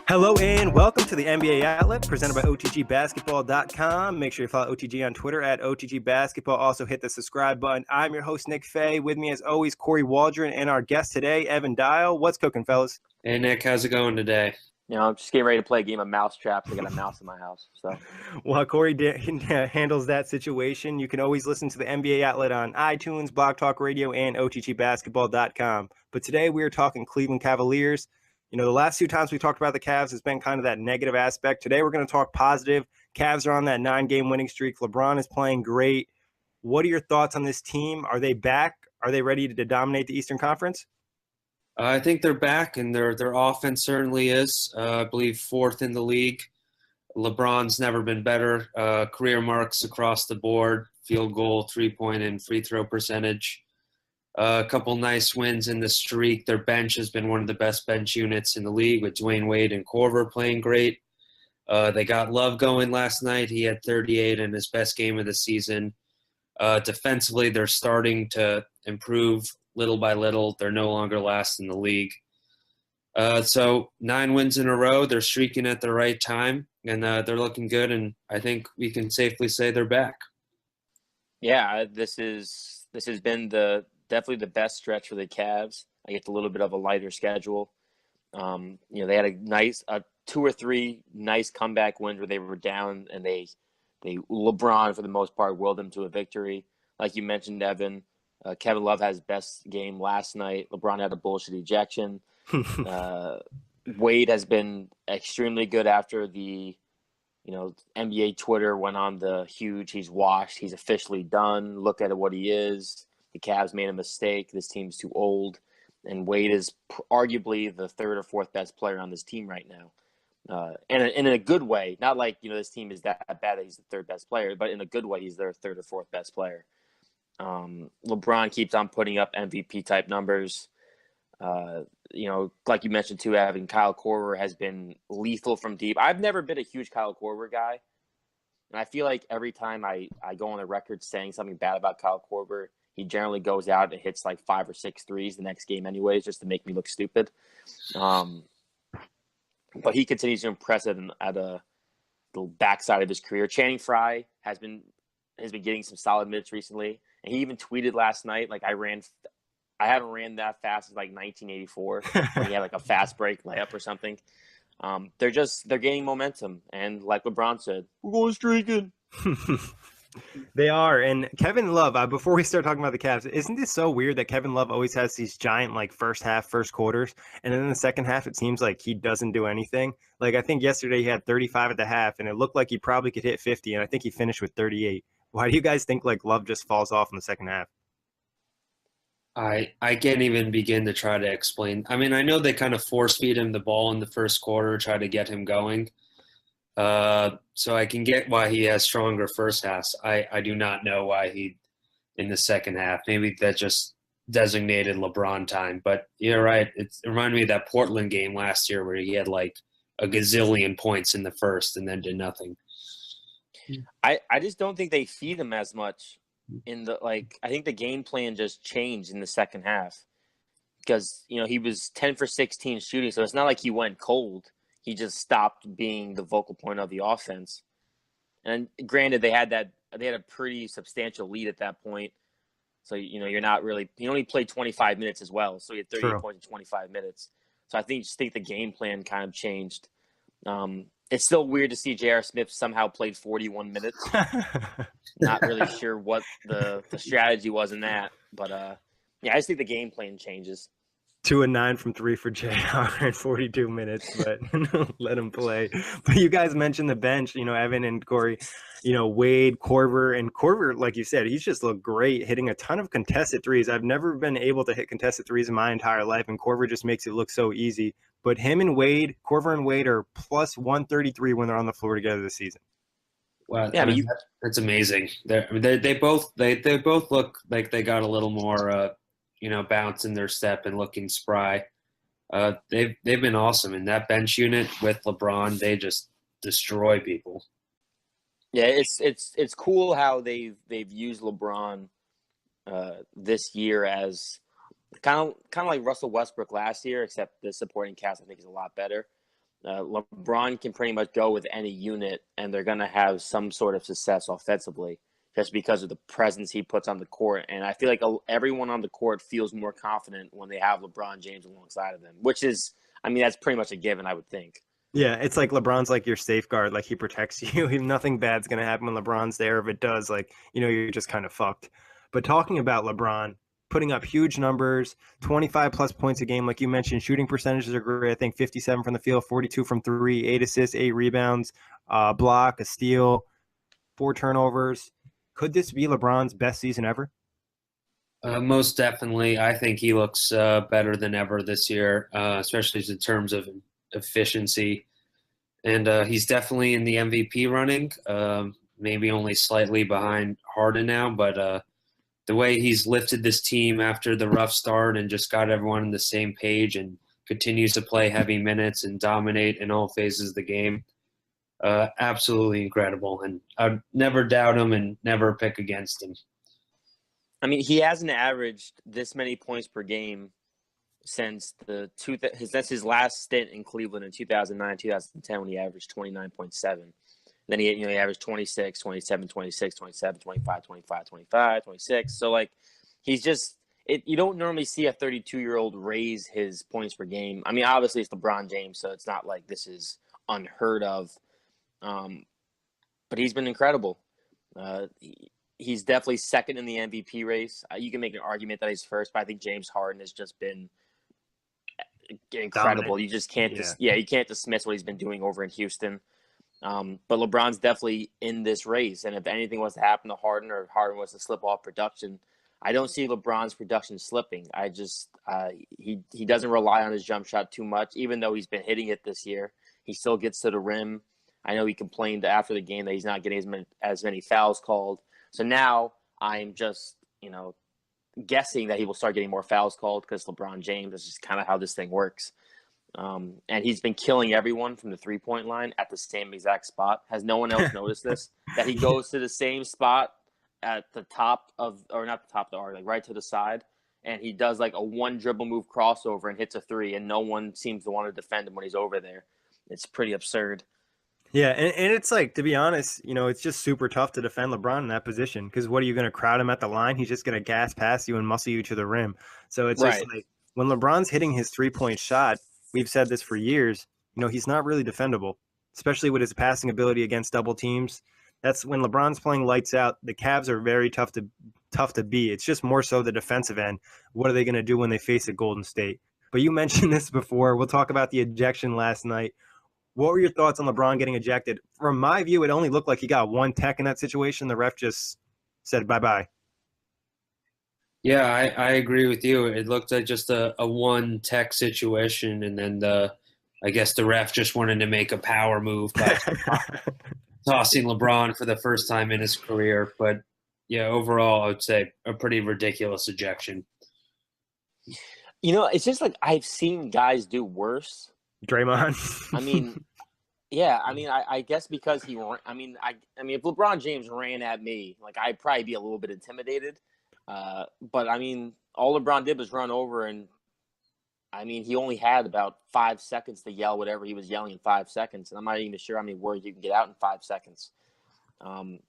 Hello and welcome to the NBA Outlet presented by OTGBasketball.com. Make sure you follow OTG on Twitter at OTGBasketball. Also hit the subscribe button. I'm your host, Nick Fay. With me as always, Kory Waldron, and our guest today, Evan Dyal. What's cooking, fellas? Hey, Nick. How's it going today? You know, I'm just getting ready to play a game of mousetraps. I got a mouse in my house. So, while Kory handles that situation, you can always listen to the NBA Outlet on iTunes, Blog Talk Radio, and OTGBasketball.com. But today we are talking Cleveland Cavaliers. You know, the last two times we talked about the Cavs has been kind of that negative aspect. Today we're going to talk positive. Cavs are on that 9-game winning streak. LeBron is playing great. What are your thoughts on this team? Are they back? Are they ready to dominate the Eastern Conference? I think they're back, and their offense certainly is. I believe fourth in the league. LeBron's never been better. Career marks across the board, field goal, three-point, and free throw percentage. A couple nice wins in the streak. Their bench has been one of the best bench units in the league with Dwyane Wade and Korver playing great. They got Love going last night. He had 38 in his best game of the season. Defensively, they're starting to improve little by little. They're no longer last in the league. So 9 wins in a row. They're streaking at the right time, and they're looking good, and I think we can safely say they're back. yeah, this has been definitely the best stretch for the Cavs. I get a little bit of a lighter schedule. You know, they had a 2 or 3 nice comeback wins where they were down, and they LeBron for the most part willed them to a victory. Like you mentioned, Evan, Kevin Love has best game last night. LeBron had a bullshit ejection. Wade has been extremely good after the, NBA Twitter went on the huge, he's washed, he's officially done. Look at what he is. The Cavs made a mistake. This team's too old. And Wade is arguably the 3rd or 4th best player on this team right now. And in a good way, not like, this team is that bad that he's the 3rd best player, but in a good way, he's their 3rd or 4th best player. LeBron keeps on putting up MVP type numbers. Like you mentioned too, Evan, Kyle Korver has been lethal from deep. I've never been a huge Kyle Korver guy. And I feel like every time I go on the record saying something bad about Kyle Korver, he generally goes out and hits like 5 or 6 threes the next game anyways, just to make me look stupid. But he continues to impress at the backside of his career. Channing Frye has been getting some solid minutes recently. And he even tweeted last night, like, I haven't ran that fast since like 1984 when he had like a fast break layup or something. They're gaining momentum. And like LeBron said, we're going streaking. They are. And Kevin Love, before we start talking about the Cavs, isn't this so weird that Kevin Love always has these giant like first quarters, and then in the second half it seems like he doesn't do anything? Like I think yesterday he had 35 at the half, and it looked like he probably could hit 50, and I think he finished with 38. Why do you guys think like Love just falls off in the second half? I can't even begin to try to explain. I mean, I know they kind of force feed him the ball in the first quarter, try to get him going. So I can get why he has stronger first halves. I do not know why he in the second half. Maybe that just designated LeBron time. But you're right. It reminded me of that Portland game last year where he had like a gazillion points in the first and then did nothing. I just don't think they feed him as much I think the game plan just changed in the second half because, he was 10 for 16 shooting. So it's not like he went cold. He just stopped being the vocal point of the offense. And granted, they had a pretty substantial lead at that point. So, you're not really – he only played 25 minutes as well. So he had 38 points in 25 minutes. So I think the game plan kind of changed. It's still weird to see J.R. Smith somehow played 41 minutes. Not really sure what the strategy was in that. But, I just think the game plan changes. 2 and 9 from 3 for JR in 42 minutes, but let him play. But you guys mentioned the bench, Evan and Kory, Wade, Korver, and Korver, like you said, he's just looked great, hitting a ton of contested threes. I've never been able to hit contested threes in my entire life, and Korver just makes it look so easy. But Korver and Wade are plus 133 when they're on the floor together this season. Wow, yeah, that's amazing. They both look like they got a little more bounce in their step and looking spry. They've been awesome. And that bench unit with LeBron, they just destroy people. Yeah, it's cool how they've used LeBron this year as kind of like Russell Westbrook last year, except the supporting cast I think is a lot better. LeBron can pretty much go with any unit, and they're going to have some sort of success offensively just because of the presence he puts on the court. And I feel like everyone on the court feels more confident when they have LeBron James alongside of them, which is, I mean, that's pretty much a given, I would think. Yeah, it's like LeBron's like your safeguard, like he protects you. Nothing bad's gonna happen when LeBron's there. If it does, like, you're just kind of fucked. But talking about LeBron putting up huge numbers, 25 plus points a game, like you mentioned, shooting percentages are great. I think 57 from the field, 42 from three, 8 assists, 8 rebounds, block, a steal, 4 turnovers. Could this be LeBron's best season ever? Most definitely. I think he looks better than ever this year, especially in terms of efficiency. And he's definitely in the MVP running, maybe only slightly behind Harden now, but the way he's lifted this team after the rough start and just got everyone on the same page and continues to play heavy minutes and dominate in all phases of the game, absolutely incredible. And I'd never doubt him and never pick against him. I mean, he hasn't averaged this many points per game since that's his last stint in Cleveland in 2009, 2010 when he averaged 29.7. Then he averaged 26, 27, 26, 27, 25, 25, 25, 26. So like he's just you don't normally see a 32-year-old raise his points per game. I mean, obviously it's LeBron James, so it's not like this is unheard of. But he's been incredible. He's definitely second in the MVP race. You can make an argument that he's first, but I think James Harden has just been incredible. Dominant. You just can't you can't dismiss what he's been doing over in Houston. But LeBron's definitely in this race, and if anything was to happen to Harden or Harden was to slip off production, I don't see LeBron's production slipping. I just he doesn't rely on his jump shot too much, even though he's been hitting it this year. He still gets to the rim. I know he complained after the game that he's not getting as many fouls called. So now I'm just guessing that he will start getting more fouls called because LeBron James. That's just kind of how this thing works. And he's been killing everyone from the three-point line at the same exact spot. Has no one else noticed this? That he goes to the same spot at the top of, or not the top of the arc, like right to the side, and he does like a one dribble move crossover and hits a three, and no one seems to want to defend him when he's over there. It's pretty absurd. Yeah, and it's like, to be honest, it's just super tough to defend LeBron in that position because what are you going to crowd him at the line? He's just going to gas past you and muscle you to the rim. So it's just like when LeBron's hitting his three-point shot, we've said this for years, he's not really defendable, especially with his passing ability against double teams. That's when LeBron's playing lights out. The Cavs are very tough to beat. It's just more so the defensive end. What are they going to do when they face a Golden State? But you mentioned this before. We'll talk about the ejection last night. What were your thoughts on LeBron getting ejected? From my view, it only looked like he got one tech in that situation. The ref just said bye-bye. Yeah, I agree with you. It looked like just a one tech situation, and then I guess the ref just wanted to make a power move by tossing LeBron for the first time in his career. But yeah, overall, I would say a pretty ridiculous ejection. It's just like I've seen guys do worse. Draymond. I mean, yeah. I mean, I guess because if LeBron James ran at me, like I'd probably be a little bit intimidated. But I mean, all LeBron did was run over, and I mean, he only had about 5 seconds to yell whatever he was yelling in 5 seconds, and I'm not even sure how many words you can get out in 5 seconds. I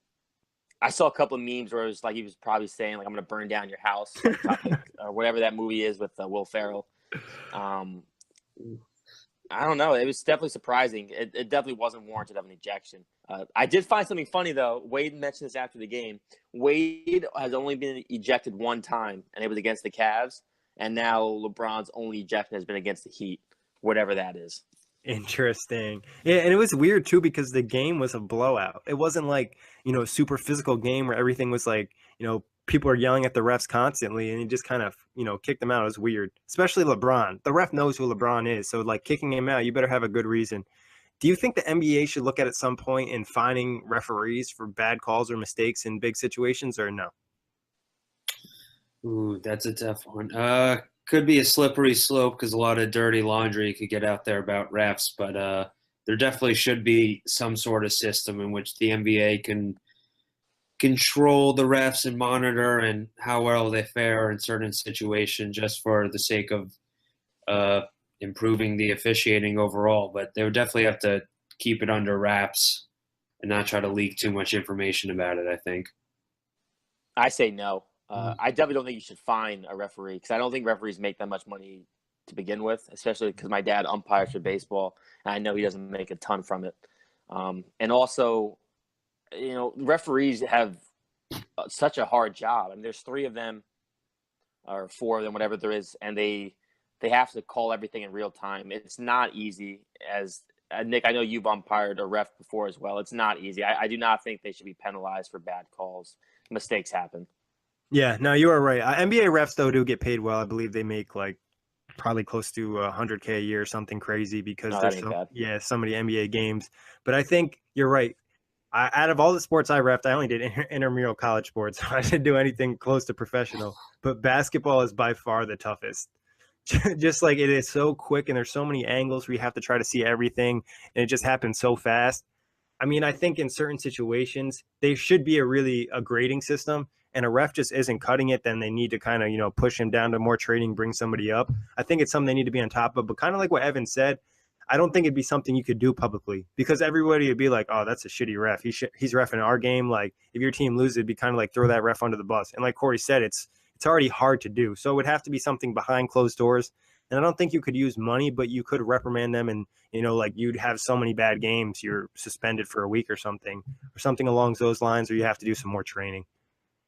saw a couple of memes where it was like he was probably saying like, "I'm going to burn down your house," or whatever that movie is with Will Ferrell. I don't know. It was definitely surprising. It definitely wasn't warranted of an ejection. I did find something funny, though. Wade mentioned this after the game. Wade has only been ejected one time, and it was against the Cavs. And now LeBron's only ejection has been against the Heat, whatever that is. Interesting. Yeah, and it was weird, too, because the game was a blowout. It wasn't like, a super physical game where everything was like, people are yelling at the refs constantly, and he just kind of, kicked them out. It was weird, especially LeBron. The ref knows who LeBron is, so like kicking him out, you better have a good reason. Do you think the NBA should look at some point in fining referees for bad calls or mistakes in big situations, or no? Ooh, that's a tough one. Could be a slippery slope because a lot of dirty laundry could get out there about refs, but there definitely should be some sort of system in which the NBA can control the refs and monitor and how well they fare in certain situations just for the sake of improving the officiating overall. But they would definitely have to keep it under wraps and not try to leak too much information about it, I think. I say no. I definitely don't think you should fine a referee because I don't think referees make that much money to begin with, especially because my dad umpires for baseball, and I know he doesn't make a ton from it. And also, referees have such a hard job. I mean, there's 3 of them or 4 of them, whatever there is, and they have to call everything in real time. It's not easy. As Nick, I know you've umpired a ref before as well. It's not easy. I do not think they should be penalized for bad calls. Mistakes happen. Yeah, no, you are right. NBA refs, though, do get paid well. I believe they make probably close to $100K a year, something crazy, because there's so many NBA games. But I think you're right. Out of all the sports I refed, I only did intramural college sports. I didn't do anything close to professional. But basketball is by far the toughest. Just like it is so quick and there's so many angles where you have to try to see everything, and it just happens so fast. I mean, I think in certain situations, there should be a grading system, and a ref just isn't cutting it, then they need to kind of, push him down to more training, bring somebody up. I think it's something they need to be on top of. But kind of like what Evan said, I don't think it'd be something you could do publicly, because everybody would be like, oh, that's a shitty ref. He's reffing our game. Like, if your team loses, it'd be kind of like throw that ref under the bus. And like Kory said, it's already hard to do. So it would have to be something behind closed doors. And I don't think you could use money, but you could reprimand them, and, you'd have so many bad games, you're suspended for a week or something along those lines, or you have to do some more training.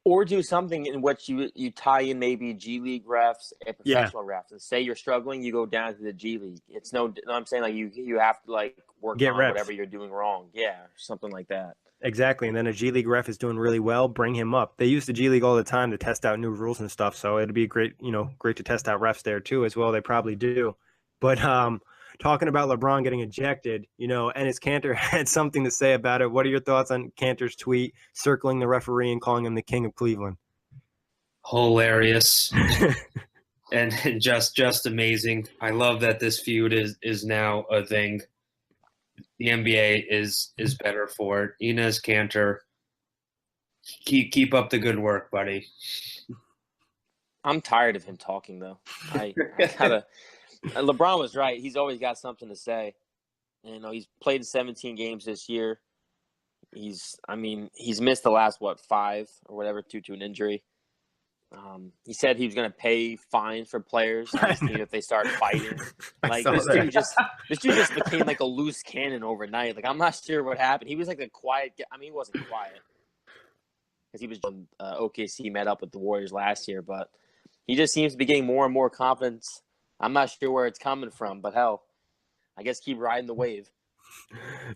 Or do something in which you tie in maybe G League refs and professional refs, and say you're struggling, you go down to the G League. It's I'm saying you have to work on reps. Whatever you're doing wrong. Yeah, something like that. Exactly. And then a G League ref is doing really well, bring him up. They use the G League all the time to test out new rules and stuff. So it'd be great to test out refs there too as well. They probably do. But talking about LeBron getting ejected, Enes Kanter had something to say about it. What are your thoughts on Kanter's tweet circling the referee and calling him the king of Cleveland? Hilarious. and just amazing. I love that this feud is now a thing. The NBA is better for it. Enes Kanter, keep up the good work, buddy. I'm tired of him talking, though. I gotta. LeBron was right. He's always got something to say. He's played in 17 games this year. He's missed the last 5 or whatever due to an injury. He said he was going to pay fines for players on his team if they start fighting. This dude just became like a loose cannon overnight. I'm not sure what happened. He was like a quiet guy. I mean, he wasn't quiet because he was OKC met up with the Warriors last year, but he just seems to be getting more and more confidence. I'm not sure where it's coming from, but hell, I guess keep riding the wave.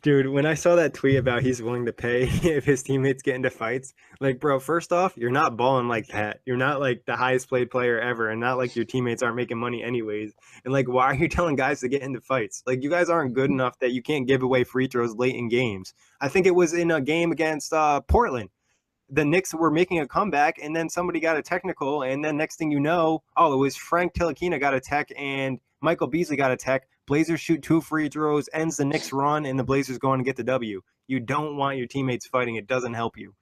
Dude, when I saw that tweet about he's willing to pay if his teammates get into fights, bro, first off, you're not balling like that. You're not the highest paid player ever, and not your teammates aren't making money anyways. And why are you telling guys to get into fights? You guys aren't good enough that you can't give away free throws late in games. I think it was in a game against Portland. The Knicks were making a comeback, and then somebody got a technical, and then next thing you know, it was Frank Ntilikina got a tech, and Michael Beasley got a tech. Blazers shoot 2 free throws, ends the Knicks run, and the Blazers go on and get the W. You don't want your teammates fighting. It doesn't help you.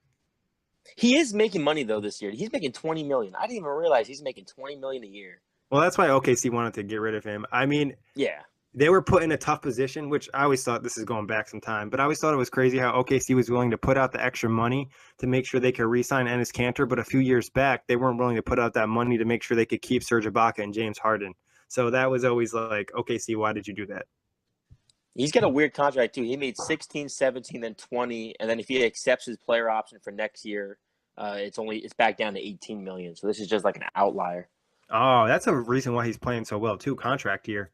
He is making money, though, this year. He's making $20 million. I didn't even realize he's making $20 million a year. Well, that's why OKC wanted to get rid of him. I mean, yeah. They were put in a tough position, which I always thought, this is going back some time, but I always thought it was crazy how OKC was willing to put out the extra money to make sure they could re-sign Enes Kanter, but a few years back, they weren't willing to put out that money to make sure they could keep Serge Ibaka and James Harden. So that was always OKC, why did you do that? He's got a weird contract, too. He made 16, 17, then 20, and then if he accepts his player option for next year, it's back down to 18 million. So this is just like an outlier. Oh, that's a reason why he's playing so well, too, contract year.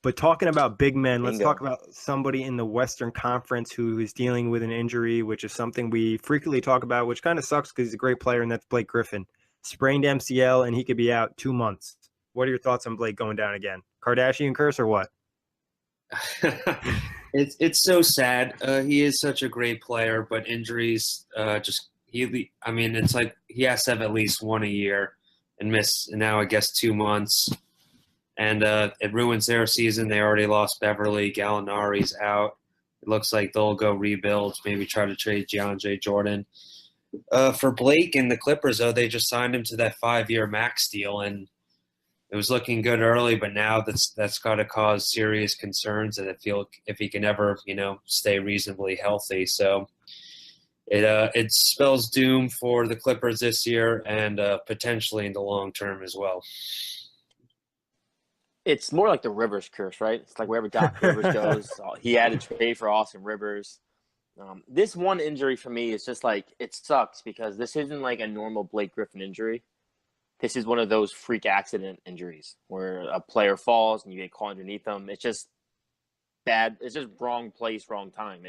But talking about big men, let's talk about somebody in the Western Conference who is dealing with an injury, which is something we frequently talk about, which kind of sucks because he's a great player, and that's Blake Griffin. Sprained MCL, and he could be out 2 months. What are your thoughts on Blake going down again? Kardashian curse or what? It's so sad. He is such a great player, but injuries it's like he has to have at least one a year and miss now, I guess, 2 months. And it ruins their season. They already lost Beverly. Gallinari's out. It looks like they'll go rebuild, maybe try to trade DeAndre Jordan. For Blake and the Clippers, though, they just signed him to that 5-year max deal. And it was looking good early, but now that's got to cause serious concerns. And I feel if he can ever, stay reasonably healthy. So it spells doom for the Clippers this year and potentially in the long term as well. It's more like the Rivers curse, right? It's like wherever Doc Rivers goes, he had to trade for Austin Rivers. This one injury for me is just like, it sucks because this isn't like a normal Blake Griffin injury. This is one of those freak accident injuries where a player falls and you get caught underneath them. It's just bad. It's just wrong place, wrong time.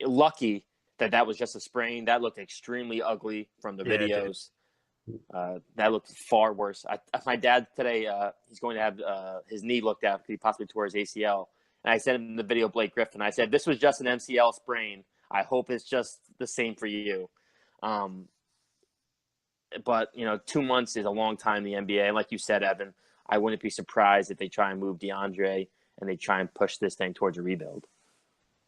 Lucky that was just a sprain. That looked extremely ugly from the videos. That looked far worse. My dad today, he's going to have his knee looked at because he possibly tore his ACL. And I sent him the video of Blake Griffin. I said, this was just an MCL sprain. I hope it's just the same for you. But, 2 months is a long time in the NBA. And like you said, Evan, I wouldn't be surprised if they try and move DeAndre and they try and push this thing towards a rebuild.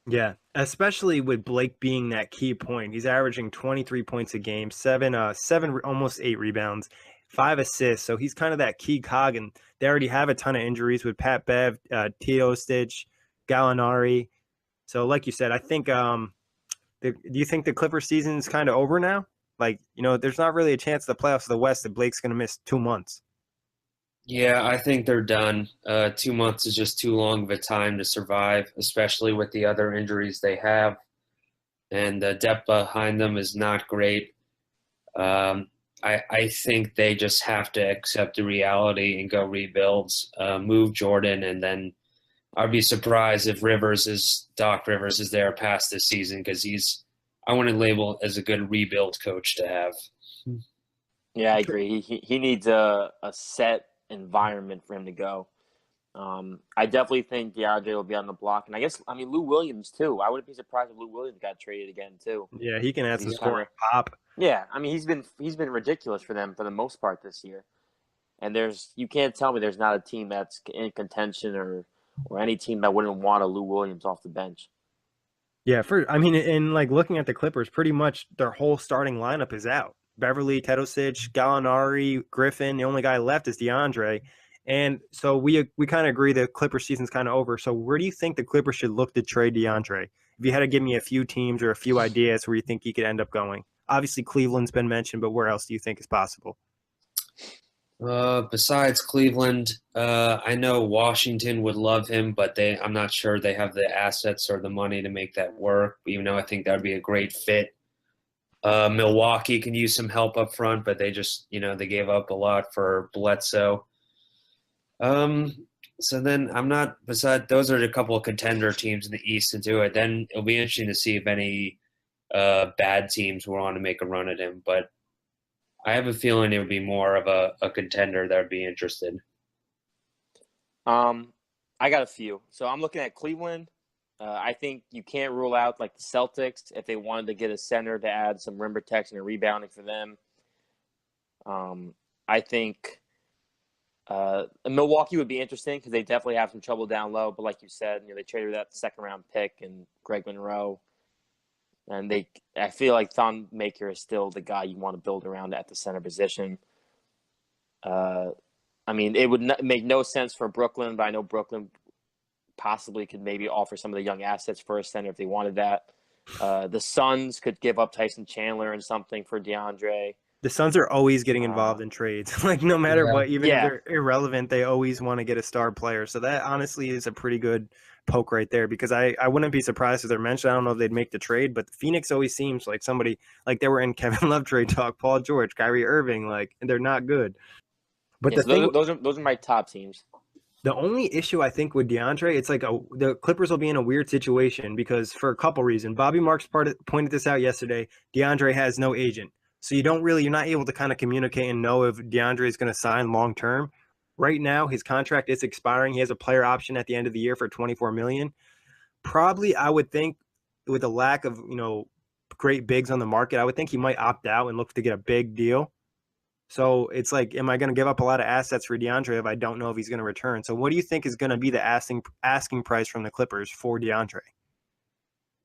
Yeah, especially with Blake being that key point. He's averaging 23 points a game, seven, almost 8 rebounds, 5 assists. So he's kind of that key cog, and they already have a ton of injuries with Pat Bev, Teostic, Gallinari. So like you said, I think do you think the Clippers season is kind of over now? Like, there's not really a chance of the playoffs of the West that Blake's going to miss 2 months. Yeah, I think they're done. 2 months is just too long of a time to survive, especially with the other injuries they have. And the depth behind them is not great. I think they just have to accept the reality and go rebuilds, move Jordan, and then I'd be surprised if Doc Rivers is there past this season because I want to label as a good rebuild coach to have. Yeah, I agree. He needs a set environment for him to go. I definitely think DeAndre will be on the block, and Lou Williams too. I wouldn't be surprised if Lou Williams got traded again too. Yeah, he can add some scoring pop. Yeah, he's been ridiculous for them for the most part this year. And you can't tell me there's not a team that's in contention or any team that wouldn't want a Lou Williams off the bench. Yeah, in like looking at the Clippers, pretty much their whole starting lineup is out. Beverly, Teodosic, Gallinari, Griffin. The only guy left is DeAndre. And so we kind of agree the Clippers season's kind of over. So where do you think the Clippers should look to trade DeAndre? If you had to give me a few teams or a few ideas where you think he could end up going. Obviously, Cleveland's been mentioned, but where else do you think is possible? Besides Cleveland, I know Washington would love him, but I'm not sure they have the assets or the money to make that work, even though I think that would be a great fit. Milwaukee can use some help up front, but they just, they gave up a lot for Bledsoe. So then those are a couple of contender teams in the East to do it. Then it'll be interesting to see if any bad teams will want to make a run at him, but I have a feeling it would be more of a contender that would be interested. I got a few. So I'm looking at Cleveland. I think you can't rule out like the Celtics if they wanted to get a center to add some rim protection and rebounding for them. I think Milwaukee would be interesting because they definitely have some trouble down low. But like you said, they traded that second-round pick and Greg Monroe. And I feel like Thon Maker is still the guy you want to build around at the center position. It would make no sense for Brooklyn, but I know Brooklyn possibly could maybe offer some of the young assets for a center if they wanted that. The Suns could give up Tyson Chandler and something for DeAndre. The Suns are always getting involved in trades. Like, no matter what, even if they're irrelevant, they always want to get a star player. So that honestly is a pretty good poke right there because I wouldn't be surprised if they're mentioned. I don't know if they'd make the trade, but Phoenix always seems like somebody, like they were in Kevin Love trade talk, Paul George, Kyrie Irving, and they're not good. But those are my top teams. The only issue I think with DeAndre, it's like the Clippers will be in a weird situation because for a couple reasons. Bobby Marks pointed this out yesterday. DeAndre has no agent. So you're not able to kind of communicate and know if DeAndre is going to sign long term. Right now, his contract is expiring. He has a player option at the end of the year for $24 million. Probably, I would think, with the lack of great bigs on the market, I would think he might opt out and look to get a big deal. So it's like, am I going to give up a lot of assets for DeAndre if I don't know if he's going to return? So what do you think is going to be the asking price from the Clippers for DeAndre?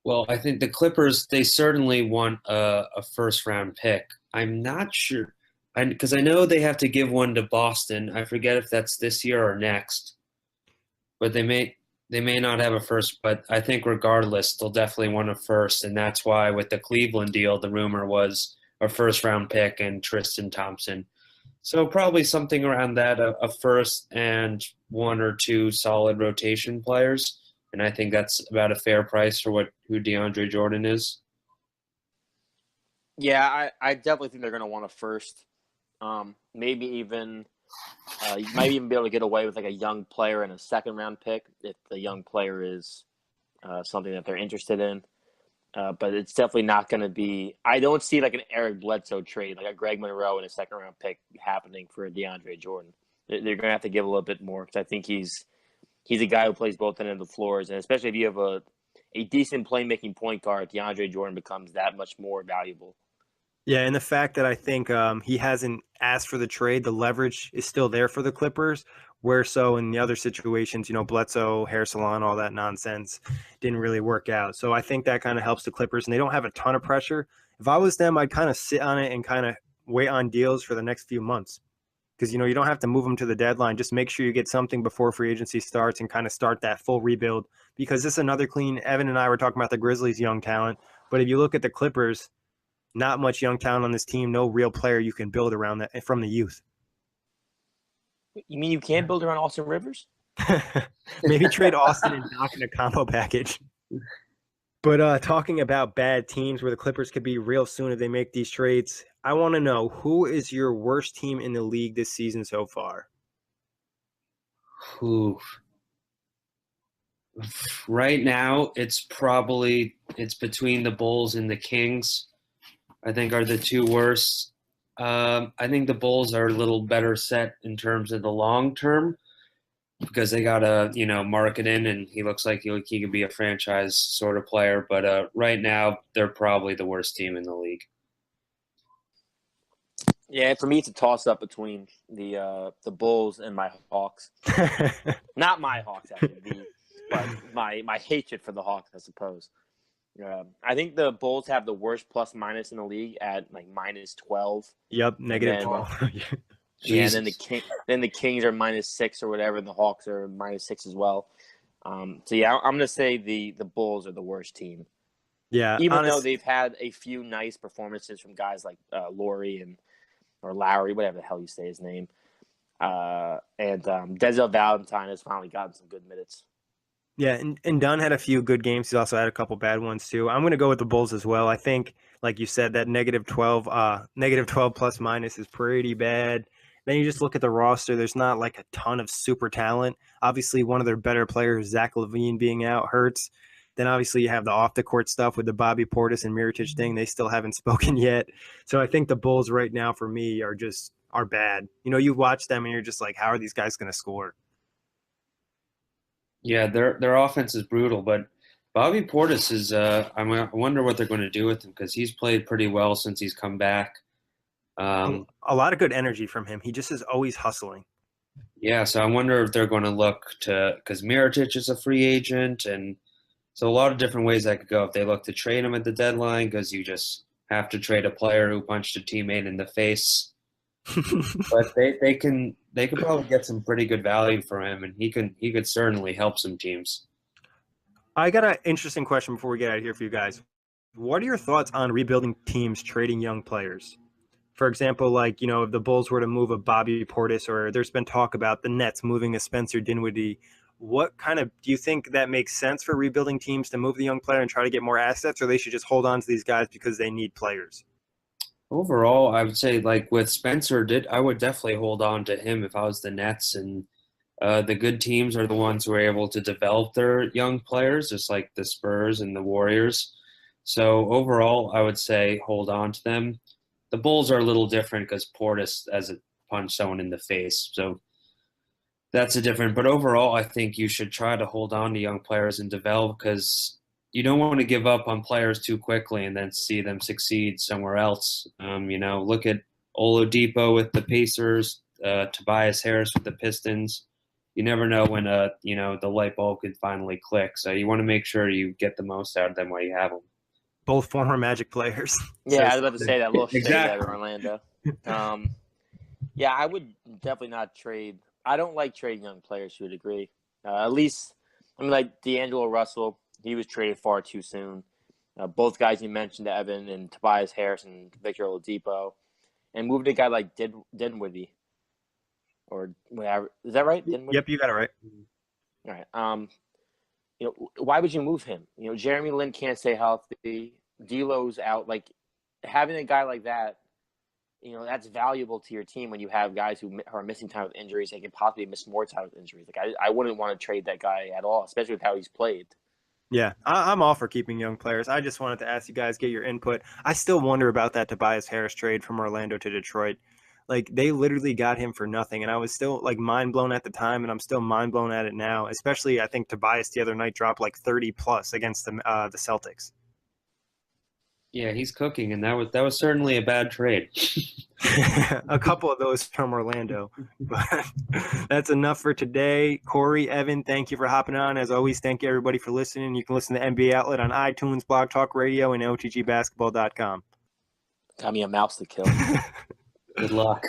Well, I think the Clippers, they certainly want a first-round pick. I'm not sure. because I know they have to give one to Boston. I forget if that's this year or next, but they may not have a first. But I think regardless, they'll definitely want a first, and that's why with the Cleveland deal, the rumor was a first round pick and Tristan Thompson. So probably something around that, a first and one or two solid rotation players, and I think that's about a fair price for who DeAndre Jordan is. Yeah, I definitely think they're going to want a first. Maybe even you might even be able to get away with like a young player and a second round pick if the young player is something that they're interested in. But it's definitely not going to be – I don't see like an Eric Bledsoe trade, like a Greg Monroe and a second-round pick happening for DeAndre Jordan. They're going to have to give a little bit more because I think he's a guy who plays both ends of the floors. And especially if you have a decent playmaking point guard, DeAndre Jordan becomes that much more valuable. Yeah, and the fact that I think he hasn't asked for the trade, the leverage is still there for the Clippers, where so in the other situations, Bledsoe, hair salon, all that nonsense didn't really work out. So I think that kind of helps the Clippers, and they don't have a ton of pressure. If I was them, I'd kind of sit on it and kind of wait on deals for the next few months because, you don't have to move them to the deadline. Just make sure you get something before free agency starts and kind of start that full rebuild because this is another clean – Evan and I were talking about the Grizzlies' young talent, but if you look at the Clippers – not much young talent on this team, no real player you can build around that from the youth. You mean you can't build around Austin Rivers? Maybe trade Austin and Doc in a combo package. But talking about bad teams where the Clippers could be real soon if they make these trades, I want to know, who is your worst team in the league this season so far? Ooh. Right now, it's between the Bulls and the Kings. I think are the two worst. I think the Bulls are a little better set in terms of the long term because they got market in, and he looks like he could be a franchise sort of player. But right now, they're probably the worst team in the league. Yeah, for me, it's a toss-up between the Bulls and my Hawks. Not my Hawks, actually, but my hatred for the Hawks, I suppose. I think the Bulls have the worst plus-minus in the league at like -12. Yep, -12. Yeah, and then the Kings are -6 or whatever, and the Hawks are -6 as well. So yeah, I'm gonna say the Bulls are the worst team. Yeah, even though they've had a few nice performances from guys like or Lowry, whatever the hell you say his name, and Denzel Valentine has finally gotten some good minutes. Yeah, and Dunn had a few good games. He's also had a couple bad ones too. I'm going to go with the Bulls as well. I think, like you said, that -12 plus minus is pretty bad. Then you just look at the roster. There's not like a ton of super talent. Obviously, one of their better players, Zach LaVine, being out hurts. Then obviously you have the off-the-court stuff with the Bobby Portis and Mirotic thing. They still haven't spoken yet. So I think the Bulls right now for me are bad. You watch them and you're just like, how are these guys going to score? Yeah, their offense is brutal, but Bobby Portis is I wonder what they're going to do with him because he's played pretty well since he's come back. A lot of good energy from him. He just is always hustling. Yeah, so I wonder if they're going to look to – because Mirotic is a free agent, and so a lot of different ways that could go. If they look to trade him at the deadline because you just have to trade a player who punched a teammate in the face. But they could probably get some pretty good value for him, and he could certainly help some teams. I got an interesting question before we get out of here for you guys. What are your thoughts on rebuilding teams trading young players? For example, like, if the Bulls were to move a Bobby Portis, or there's been talk about the Nets moving a Spencer Dinwiddie, what kind of do you think that makes sense for rebuilding teams to move the young player and try to get more assets, or they should just hold on to these guys because they need players? Overall, I would say, like with Spencer, I would definitely hold on to him if I was the Nets. And the good teams are the ones who are able to develop their young players, just like the Spurs and the Warriors. So overall, I would say hold on to them. The Bulls are a little different because Portis has punched someone in the face. So that's a different. But overall, I think you should try to hold on to young players and develop because you don't want to give up on players too quickly and then see them succeed somewhere else. Look at Oladipo with the Pacers, Tobias Harris with the Pistons. You never know when the light bulb could finally click. So you want to make sure you get the most out of them while you have them. Both former Magic players. Yeah, I was about to say that little shade exactly. out of Orlando. Yeah, I would definitely not trade. I don't like trading young players to a degree. At least, I mean, like D'Angelo Russell, he was traded far too soon. Both guys you mentioned, Evan and Tobias Harris and Victor Oladipo, and moved a guy like Dinwiddie, or whatever. Is that right? Dinwiddie? Yep, you got it right. All right. Why would you move him? Jeremy Lin can't stay healthy. D'Lo's out. Like, having a guy like that, that's valuable to your team when you have guys who are missing time with injuries. They could possibly miss more time with injuries. Like, I wouldn't want to trade that guy at all, especially with how he's played. Yeah, I'm all for keeping young players. I just wanted to ask you guys, get your input. I still wonder about that Tobias Harris trade from Orlando to Detroit. Like, they literally got him for nothing, and I was still like mind blown at the time, and I'm still mind blown at it now. Especially, I think Tobias the other night dropped like 30 plus against the Celtics. Yeah, he's cooking, and that was certainly a bad trade. A couple of those from Orlando, but that's enough for today. Kory, Evan, thank you for hopping on. As always, thank you everybody for listening. You can listen to NBA Outlet on iTunes, Blog Talk Radio, and OTGBasketball.com. Got me a mouse to kill. Good luck.